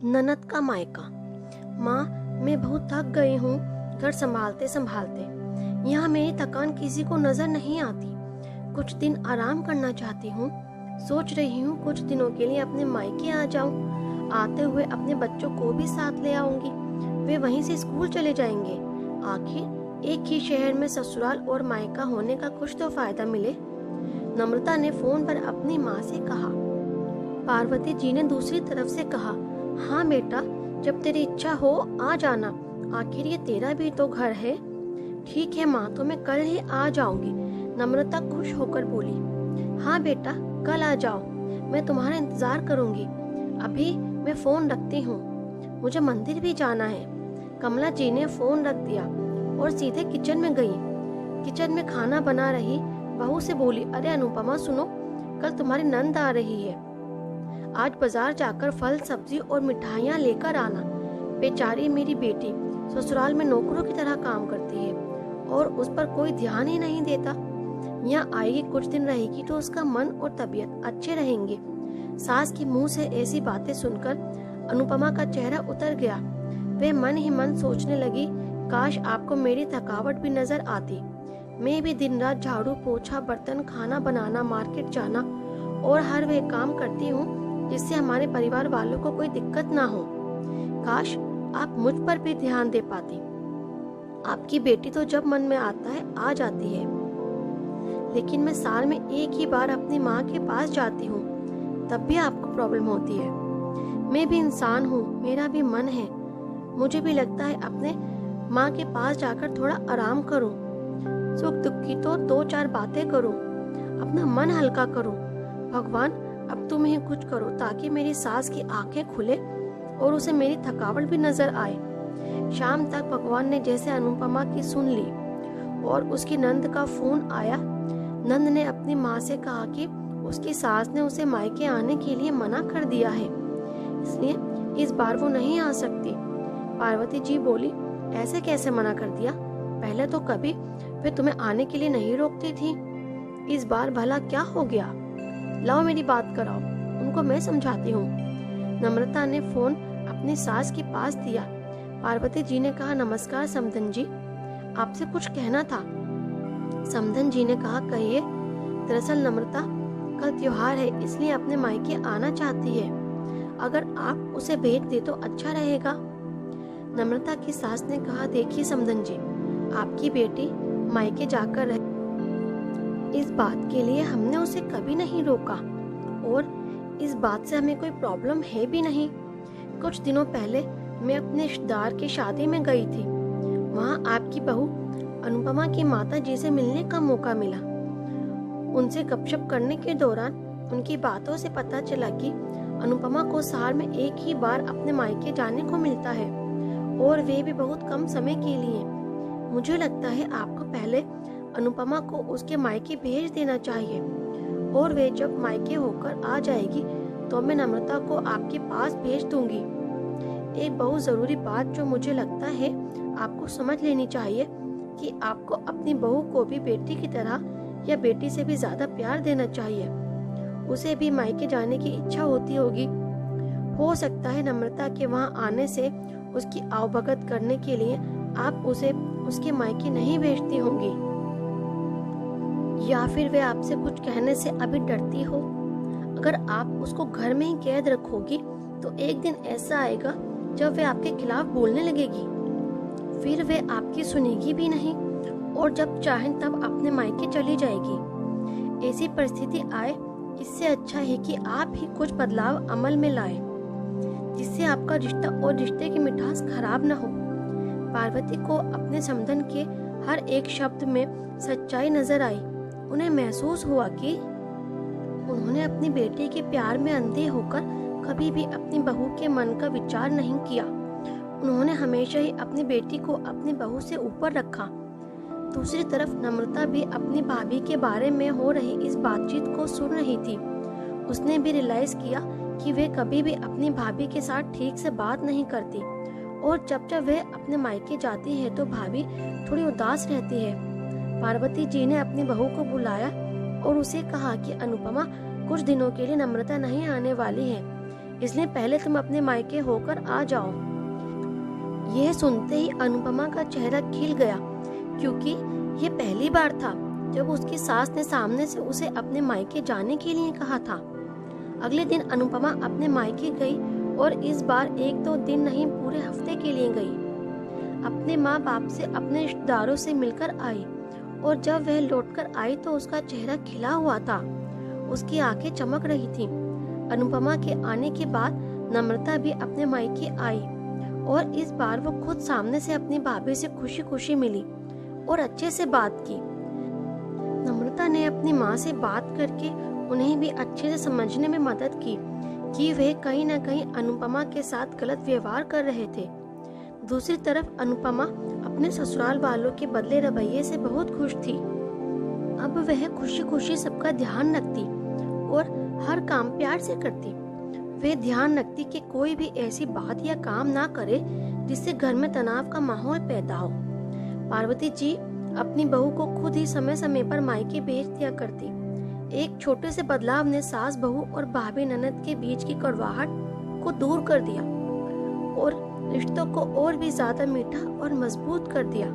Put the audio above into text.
ननद का मायका। माँ, मैं बहुत थक गई हूँ घर संभालते संभालते। यहाँ मेरी थकान किसी को नजर नहीं आती। कुछ दिन आराम करना चाहती हूँ। सोच रही हूँ कुछ दिनों के लिए अपने मायके आ जाऊँ। आते हुए अपने बच्चों को भी साथ ले आऊंगी। वे वहीं से स्कूल चले जाएंगे। आखिर एक ही शहर में ससुराल और मायका होने का कुछ तो फायदा मिले। नम्रता ने फोन पर अपनी माँ से कहा। पार्वती जी ने दूसरी तरफ से कहा, हाँ बेटा, जब तेरी इच्छा हो आ जाना। आखिर ये तेरा भी तो घर है। ठीक है माँ, तो मैं कल ही आ जाऊंगी। नम्रता खुश होकर बोली। हाँ बेटा, कल आ जाओ, मैं तुम्हारा इंतजार करूंगी। अभी मैं फोन रखती हूँ, मुझे मंदिर भी जाना है। कमला जी ने फोन रख दिया और सीधे किचन में गई। किचन में खाना बना रही बहू से बोली, अरे अनुपमा सुनो, कल तुम्हारी नंद आ रही है। आज बाजार जाकर फल सब्जी और मिठाइयाँ लेकर आना। बेचारी मेरी बेटी ससुराल में नौकरों की तरह काम करती है और उस पर कोई ध्यान ही नहीं देता। यहाँ आएगी, कुछ दिन रहेगी तो उसका मन और तबीयत अच्छे रहेंगे। सास के मुंह से ऐसी बातें सुनकर अनुपमा का चेहरा उतर गया। वे मन ही मन सोचने लगी, काश आपको मेरी थकावट भी नजर आती। मैं भी दिन रात झाड़ू पोछा बर्तन खाना बनाना मार्केट जाना और हर वे काम करती हूँ जिससे हमारे परिवार वालों को कोई दिक्कत ना हो। काश आप मुझ पर भी ध्यान दे पाती। आपकी बेटी तो जब मन में आता है आ जाती है, लेकिन मैं साल में एक ही बार अपनी माँ के पास जाती हूँ, तब भी आपको प्रॉब्लम होती है। मैं भी इंसान हूँ, मेरा भी मन है। मुझे भी लगता है अपने माँ के पास जाकर थोड़ा आराम करूँ, सुख दुख की तो दो चार बातें करूँ, अपना मन हल्का करूँ। भगवान, अब तुम ही कुछ करो ताकि मेरी सास की आंखें खुले और उसे मेरी थकावट भी नजर आए। शाम तक भगवान ने जैसे अनुपमा की सुन ली और उसकी नंद का फोन आया। नंद ने अपनी माँ से कहा कि उसकी सास ने उसे मायके आने के लिए मना कर दिया है, इसलिए इस बार वो नहीं आ सकती। पार्वती जी बोली, ऐसे कैसे मना कर दिया? पहले तो कभी वे तुम्हें आने के लिए नहीं रोकती थी, इस बार भला क्या हो गया? लाओ मेरी बात कराओ, उनको मैं समझाती हूँ। नम्रता ने फोन अपनी सास के पास दिया। पार्वती जी ने कहा, नमस्कार समधन जी, आपसे कुछ कहना था। समधन जी ने कहा, कहिए। दरअसल नम्रता कल त्योहार है, इसलिए अपने मायके आना चाहती है। अगर आप उसे भेज दे तो अच्छा रहेगा। नम्रता की सास ने कहा, देखिए समधन जी, आपकी बेटी मायके जाकर रहे, इस बात के लिए हमने उसे कभी नहीं रोका और इस बात से हमें कोई प्रॉब्लम है भी नहीं। कुछ दिनों पहले मैं अपने रिश्तेदार की शादी में गई थी। वहाँ आपकी बहू अनुपमा की माता जी से मिलने का मौका मिला। उनसे गपशप करने के दौरान उनकी बातों से पता चला कि अनुपमा को साल में एक ही बार अपने मायके जाने को मिलता है और वे भी बहुत कम समय के लिए। मुझे लगता है आपको पहले अनुपमा को उसके मायके भेज देना चाहिए और वे जब मायके होकर आ जाएगी तो मैं नम्रता को आपके पास भेज दूंगी। एक बहुत जरूरी बात जो मुझे लगता है आपको समझ लेनी चाहिए कि आपको अपनी बहू को भी बेटी की तरह या बेटी से भी ज्यादा प्यार देना चाहिए। उसे भी मायके जाने की इच्छा होती होगी। हो सकता है नम्रता के वहाँ आने से उसकी आवभगत करने के लिए आप उसे उसके मायके नहीं भेजती होंगी, या फिर वे आपसे कुछ कहने से अभी डरती हो। अगर आप उसको घर में ही कैद रखोगी तो एक दिन ऐसा आएगा जब वे आपके खिलाफ बोलने लगेगी, फिर वे आपकी सुनेगी भी नहीं और जब चाहें तब अपने मायके चली जाएगी। ऐसी परिस्थिति आए, इससे अच्छा है कि आप ही कुछ बदलाव अमल में लाएं, जिससे आपका रिश्ता और रिश्ते की मिठास खराब न हो। पार्वती को अपने समधन के हर एक शब्द में सच्चाई नजर आई। उन्हें महसूस हुआ कि उन्होंने अपनी बेटी के प्यार में अंधे होकर कभी भी अपनी बहू के मन का विचार नहीं किया। उन्होंने हमेशा ही अपनी बेटी को अपनी बहू से ऊपर रखा। दूसरी तरफ नम्रता भी अपनी भाभी के बारे में हो रही इस बातचीत को सुन रही थी। उसने भी रियलाइज किया कि वे कभी भी अपनी भाभी के साथ ठीक से बात नहीं करती और जब जब वे अपने मायके जाती है तो भाभी थोड़ी उदास रहती है। पार्वती जी ने अपनी बहू को बुलाया और उसे कहा कि अनुपमा, कुछ दिनों के लिए नम्रता नहीं आने वाली है, इसलिए पहले तुम अपने मायके होकर आ जाओ। यह सुनते ही अनुपमा का चेहरा खिल गया, क्योंकि ये पहली बार था जब उसकी सास ने सामने से उसे अपने मायके जाने के लिए कहा था। अगले दिन अनुपमा अपने मायके गई और इस बार 1-2 दिन नहीं, पूरे हफ्ते के लिए गई। अपने माँ बाप से, अपने रिश्तेदारों से मिलकर आई और जब वह लौटकर आई तो उसका चेहरा खिला हुआ था, उसकी आंखें चमक रही थीं। अनुपमा के आने के बाद नम्रता भी अपने मायके आई और इस बार वो खुद सामने से अपनी भाभी से खुशी खुशी मिली और अच्छे से बात की। नम्रता ने अपनी माँ से बात करके उन्हें भी अच्छे से समझने में मदद की कि वे कहीं न कहीं अनुपमा के साथ गलत व्यवहार कर रहे थे। दूसरी तरफ अनुपमा अपने ससुराल वालों के बदले रवैये से बहुत खुश थी। अब वह खुशी खुशी सबका ध्यान रखती और हर काम प्यार से करती। वे ध्यान रखती कि कोई भी ऐसी बात या काम ना करे जिससे घर में तनाव का माहौल पैदा हो। पार्वती जी अपनी बहू को खुद ही समय समय पर मायके भेज दिया करती। एक छोटे से बदलाव ने सास बहू और भाभी ननद के बीच की कड़वाहट को दूर कर दिया और रिश्तों को और भी ज्यादा मीठा और मजबूत कर दिया।